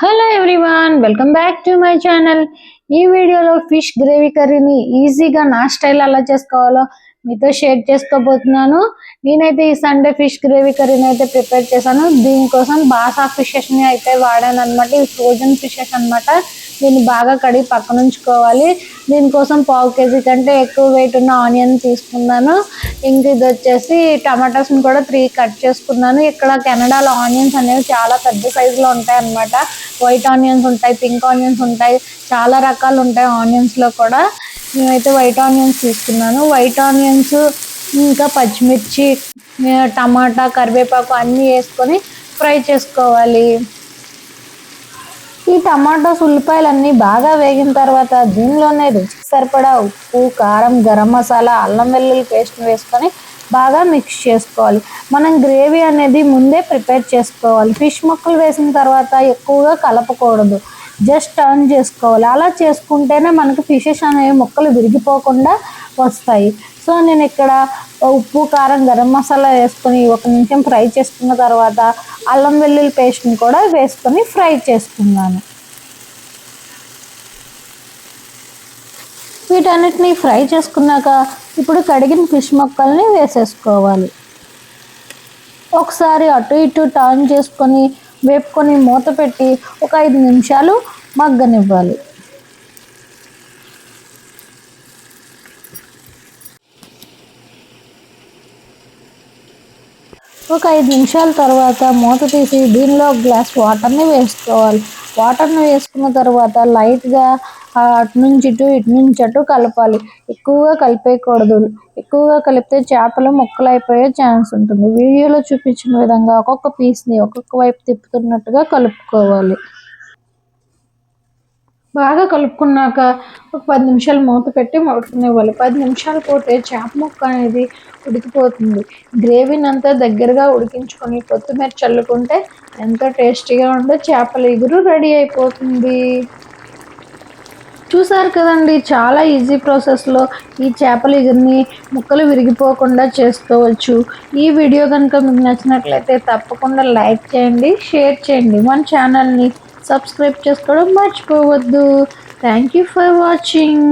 Hello everyone, welcome back to my channel. ఈ వీడియోలో fish gravy కర్రీని ఈజీగా నా స్టైల్ ఎలా చేసుకోవాలో మీతో షేర్ చేసుకోబోతున్నాను. నేనైతే ఈ సండే ఫిష్ గ్రేవీ కర్రీని అయితే ప్రిపేర్ చేశాను. దీనికోసం బాసా ఫిషెస్ని అయితే వాడాను అనమాట. ఇవి ఫ్రోజన్ ఫిషెస్ అనమాట. దీన్ని బాగా కడిగి పక్కన ఉంచుకోవాలి. దీనికోసం 1/2 kg కంటే ఎక్కువ వెయిట్ ఉన్న ఆనియన్ తీసుకున్నాను. ఇంక ఇది వచ్చేసి టమాటాస్ని కూడా 3 కట్ చేసుకున్నాను. ఇక్కడ కెనడాలో ఆనియన్స్ అనేవి చాలా పెద్ద సైజులో ఉంటాయి అన్నమాట. వైట్ ఆనియన్స్ ఉంటాయి, పింక్ ఆనియన్స్ ఉంటాయి, చాలా రకాలు ఉంటాయి ఆనియన్స్లో కూడా. నేనైతే వైట్ ఆనియన్స్ తీసుకున్నాను. వైట్ ఆనియన్స్ ఇంకా పచ్చిమిర్చి, టమాటా, కరివేపాకు అన్నీ వేసుకొని ఫ్రై చేసుకోవాలి. ఈ టమాటోస్, ఉల్లిపాయలు అన్నీ బాగా వేగిన తర్వాత దీనిలోనే రుచికి సరిపడా ఉప్పు, కారం, గరం మసాలా, అల్లం వెల్లుల్లి పేస్ట్ని వేసుకొని బాగా మిక్స్ చేసుకోవాలి. మనం గ్రేవీ అనేది ముందే ప్రిపేర్ చేసుకోవాలి. ఫిష్ ముక్కలు వేసిన తర్వాత ఎక్కువగా కలపకూడదు, జస్ట్ టర్న్ చేసుకోవాలి. అలా చేసుకుంటేనే మనకి ఫిషెస్ అనేవి ముక్కలు విరిగిపోకుండా వస్తాయి. సో నేను ఇక్కడ ఉప్పు, కారం, గరం మసాలా వేసుకొని 1 నిమిషం ఫ్రై చేసుకున్న తర్వాత అల్లం వెల్లుల్లి పేస్ట్ని కూడా వేసుకొని ఫ్రై చేసుకున్నాను. వీటన్నిటిని ఫ్రై చేసుకున్నాక ఇప్పుడు కడిగిన ఫిష్ ముక్కల్ని వేసేసుకోవాలి. ఒకసారి అటు ఇటు టర్న్ చేసుకొని వేపుకొని మూత పెట్టి ఒక 5 నిమిషాలు మగ్గనివ్వాలి. ఒక 5 నిమిషాల తర్వాత మూత తీసి దీనిలో 1 గ్లాస్ వాటర్ని వేసుకోవాలి. వాటర్ని వేసుకున్న తర్వాత లైట్గా అటు నుంచి ఇటు కలపాలి. ఎక్కువగా కలిపేయకూడదు. ఎక్కువగా కలిపితే చేపలు ముక్కలు అయిపోయే ఛాన్స్ ఉంటుంది. వీడియోలో చూపించిన విధంగా ఒక్కొక్క పీస్ని ఒక్కొక్క వైపు తిప్పుతున్నట్టుగా కలుపుకోవాలి. బాగా కలుపుకున్నాక ఒక 10 నిమిషాలు మూత పెట్టి ఉడకనివ్వాలి. 10 నిమిషాలు పోతే చేప ముక్క అనేది ఉడికిపోతుంది. గ్రేవీని అంతా దగ్గరగా ఉడికించుకొని కొత్తిమీర చల్లుకుంటే ఎంతో టేస్టీగా ఉండే చేపల ఇగురు రెడీ అయిపోతుంది. చూసారు కదండి, చాలా ఈజీ ప్రాసెస్లో ఈ చేపల ఇగురిని ముక్కలు విరిగిపోకుండా చేసుకోవచ్చు. ఈ వీడియో కనుక మీకు నచ్చినట్లయితే తప్పకుండా లైక్ చేయండి, షేర్ చేయండి. మన ఛానల్ని సబ్స్క్రైబ్ చేసుకోవడం మర్చిపోవద్దు. Thank you for watching.